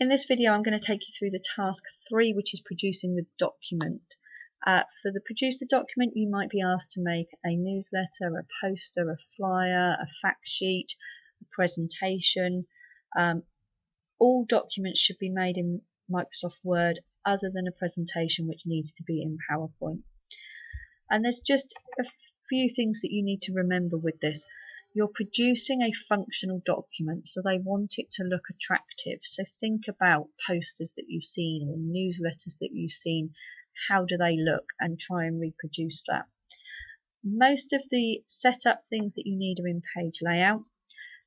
In this video I'm going to take you through the task 3, which is producing the document. For the produce the document, you might be asked to make a newsletter, a poster, a flyer, a fact sheet, a presentation. All documents should be made in Microsoft Word other than a presentation which needs to be in PowerPoint. And there's just a few things that you need to remember with this. You're producing a functional document, so they want it to look attractive. So think about posters that you've seen or newsletters that you've seen. How do they look? And try and reproduce that. Most of the setup things that you need are in page layout.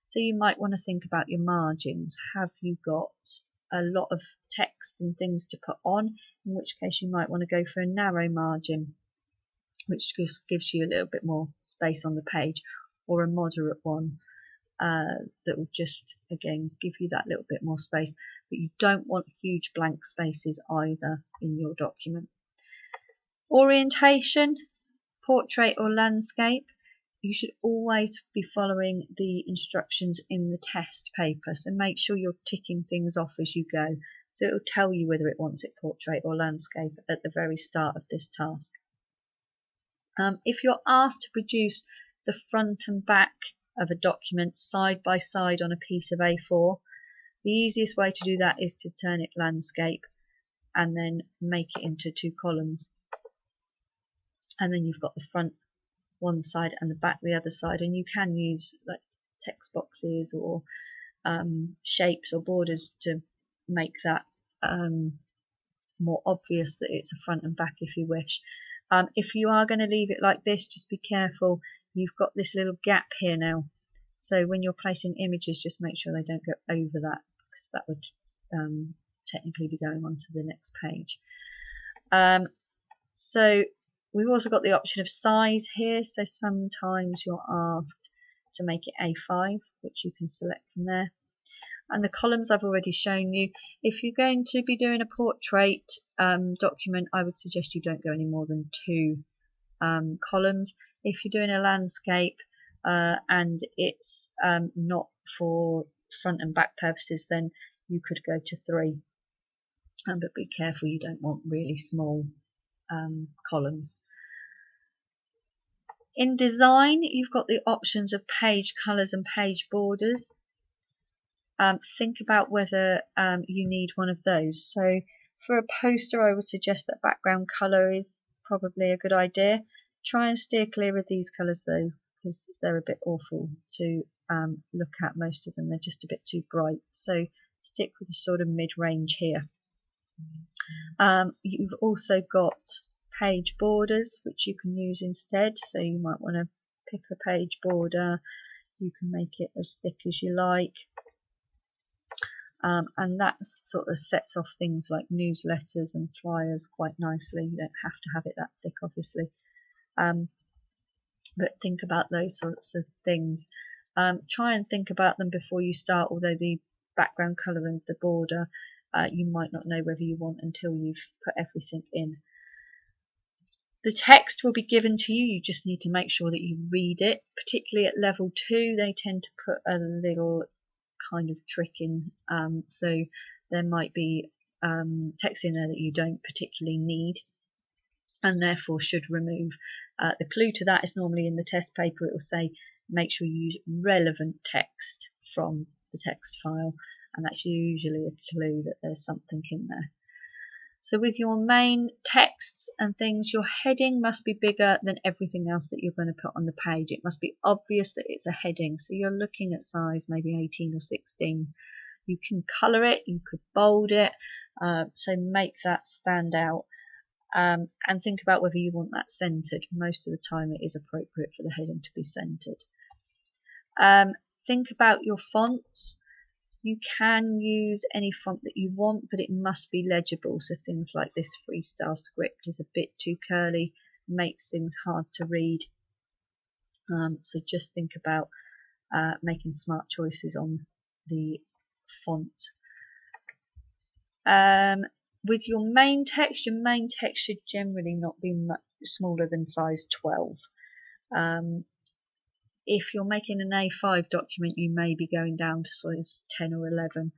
So you might want to think about your margins. Have you got a lot of text and things to put on? In which case you might want to go for a narrow margin, which just gives you a little bit more space on the page, or a moderate one that will just, again, give you that little bit more space. But you don't want huge blank spaces either in your document. Orientation, portrait or landscape. You should always be following the instructions in the test paper, so make sure you're ticking things off as you go. So it will tell you whether it wants it portrait or landscape at the very start of this task. If you're asked to produce the front and back of a document side by side on a piece of A4, the easiest way to do that is to turn it landscape and then make it into 2 columns. And then you've got the front one side and the back the other side, and you can use like text boxes or shapes or borders to make that more obvious that it's a front and back if you wish. If you are going to leave it like this, just be careful. You've got this little gap here now, so when you're placing images, just make sure they don't go over that, because that would technically be going on to the next page. So we've also got the option of size here, so sometimes you're asked to make it A5, which you can select from there. And the columns I've already shown you. If you're going to be doing a portrait document, I would suggest you don't go any more than 2 columns. If you're doing a landscape and it's not for front and back purposes, then you could go to 3. But be careful, you don't want really small columns. In design, you've got the options of page colours and page borders. Think about whether you need one of those. So for a poster, I would suggest that background colour is probably a good idea. Try and steer clear of these colours though, because they're a bit awful to look at. Most of them, they're just a bit too bright. So stick with the sort of mid-range here. You've also got page borders, which you can use instead. So you might want to pick a page border. You can make it as thick as you like. And that sort of sets off things like newsletters and flyers quite nicely. You don't have to have it that thick, obviously. But think about those sorts of things. Try and think about them before you start, although the background colour and the border you might not know whether you want until you've put everything in. The text will be given to you. You just need to make sure that you read it. Particularly at level 2, they tend to put a little kind of trick in, so there might be text in there that you don't particularly need and therefore should remove. The clue to that is normally in the test paper. It will say make sure you use relevant text from the text file, and that's usually a clue that there's something in there. So with your main texts and things, your heading must be bigger than everything else that you're going to put on the page. It must be obvious that it's a heading. So you're looking at size maybe 18 or 16. You can colour it, you could bold it, so make that stand out. And think about whether you want that centred. Most of the time it is appropriate for the heading to be centred. Think about your fonts. You can use any font that you want, but it must be legible. So things like this freestyle script is a bit too curly, makes things hard to read. So just think about making smart choices on the font. With your main text should generally not be much smaller than size 12. If you're making an A5 document, you may be going down to size 10 or 11.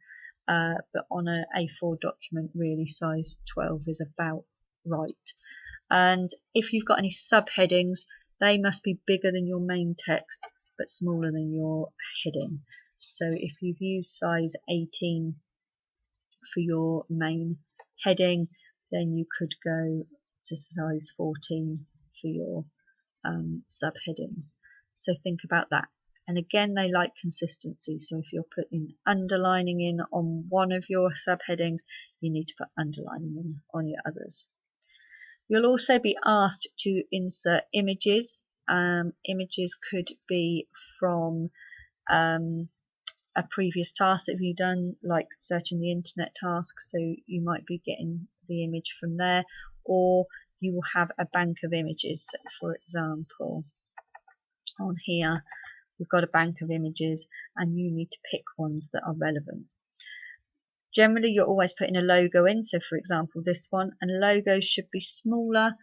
but on a A4 document really size 12 is about right. And if you've got any subheadings, they must be bigger than your main text but smaller than your heading. So if you've used size 18 for your main heading, then you could go to size 14 for your subheadings. So think about that. And again, they like consistency. So if you're putting underlining in on one of your subheadings, you need to put underlining in on your others. You'll also be asked to insert images. Images could be from a previous task that you've done, like searching the internet task, so you might be getting the image from there, or you will have a bank of images. So for example, on here we've got a bank of images and you need to pick ones that are relevant. Generally you're always putting a logo in, so for example this one, and logos should be smaller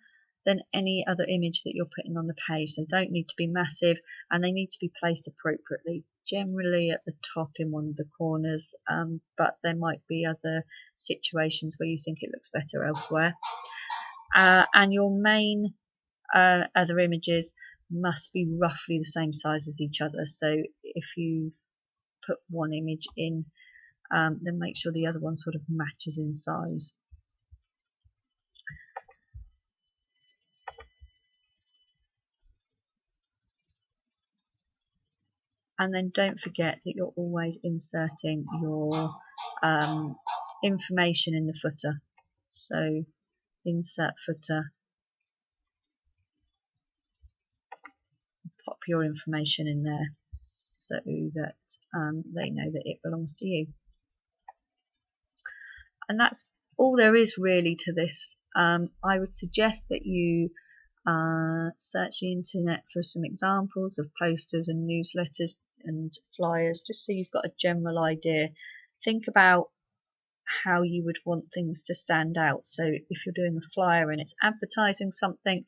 than any other image that you're putting on the page. They don't need to be massive and they need to be placed appropriately, generally at the top in one of the corners, but there might be other situations where you think it looks better elsewhere. And your main other images must be roughly the same size as each other. So if you put one image in, then make sure the other one sort of matches in size. And then don't forget that you're always inserting your information in the footer. So insert footer, pop your information in there so that they know that it belongs to you. And that's all there is really to this. I would suggest that you search the internet for some examples of posters and newsletters and flyers, just so you've got a general idea. Think about how you would want things to stand out. So if you're doing a flyer and it's advertising something,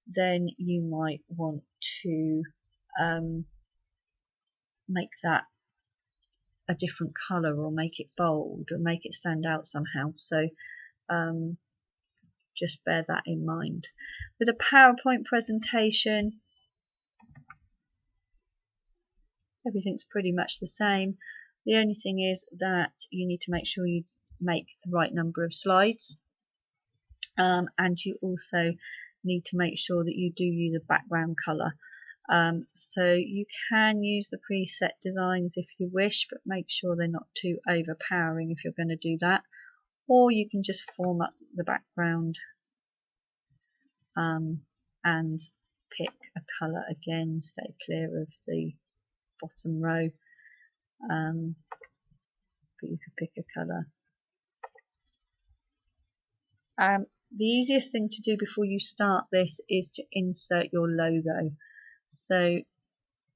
then you might want to make that a different colour, or make it bold, or make it stand out somehow. So just bear that in mind. With a PowerPoint presentation, everything's pretty much the same. The only thing is that you need to make sure you make the right number of slides, and you also need to make sure that you do use a background colour. So you can use the preset designs if you wish, but make sure they're not too overpowering if you're going to do that. Or you can just format the background and pick a colour again, stay clear of the bottom row, but you could pick a colour. The easiest thing to do before you start this is to insert your logo. So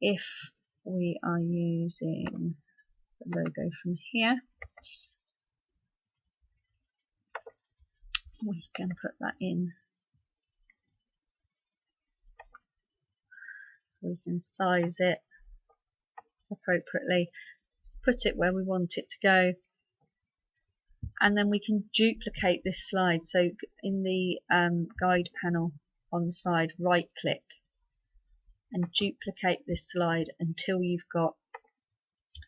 if we are using the logo from here, we can put that in. We can size it appropriately, put it where we want it to go, and then we can duplicate this slide. So in the guide panel on the side, right click and duplicate this slide until you've got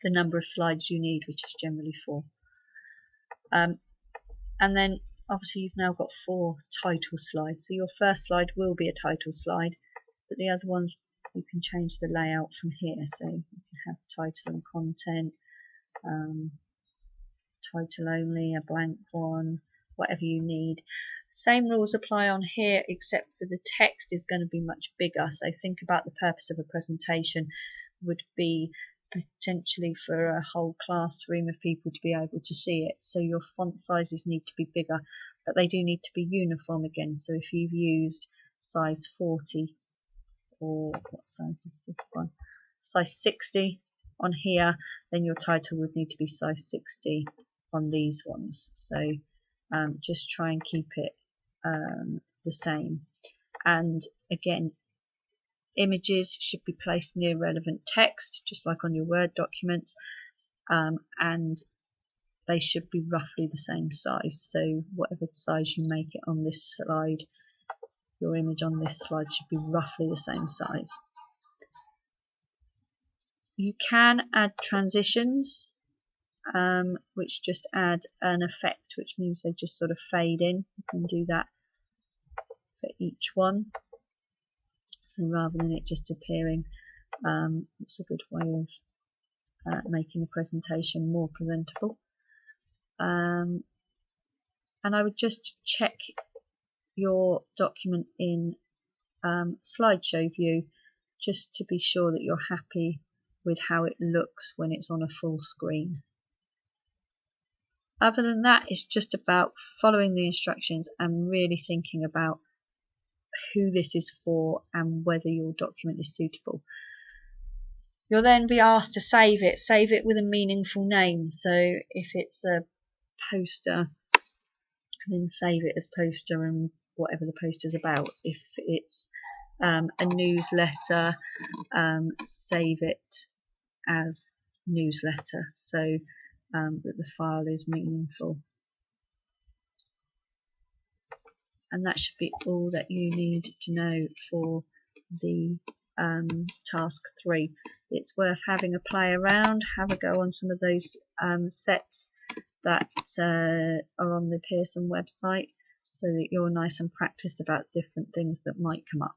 the number of slides you need, which is generally 4. And then obviously you've now got 4 title slides. So your first slide will be a title slide, but the other ones you can change the layout from here. So you can have title and content, title only, a blank one, whatever you need. Same rules apply on here, except for the text is going to be much bigger. So think about the purpose of a presentation would be potentially for a whole classroom of people to be able to see it. So your font sizes need to be bigger, but they do need to be uniform again. So if you've used size 40, or what size is this one? Size 60 on here, then your title would need to be size 60 on these ones. So just try and keep it the same. And again, images should be placed near relevant text, just like on your Word documents, and they should be roughly the same size. So whatever size you make it on this slide, your image on this slide should be roughly the same size. You can add transitions, which just add an effect, which means they just sort of fade in. You can do that for each one. So rather than it just appearing, it's a good way of making the presentation more presentable. And I would just check your document in slideshow view just to be sure that you're happy with how it looks when it's on a full screen. Other than that, it's just about following the instructions and really thinking about who this is for and whether your document is suitable. You'll then be asked to save it with a meaningful name. So if it's a poster, then save it as poster and whatever the poster's about. If it's a newsletter, save it as newsletter, so that the file is meaningful. And that should be all that you need to know for the task 3. It's worth having a play around, have a go on some of those sets that are on the Pearson website, so that you're nice and practiced about different things that might come up.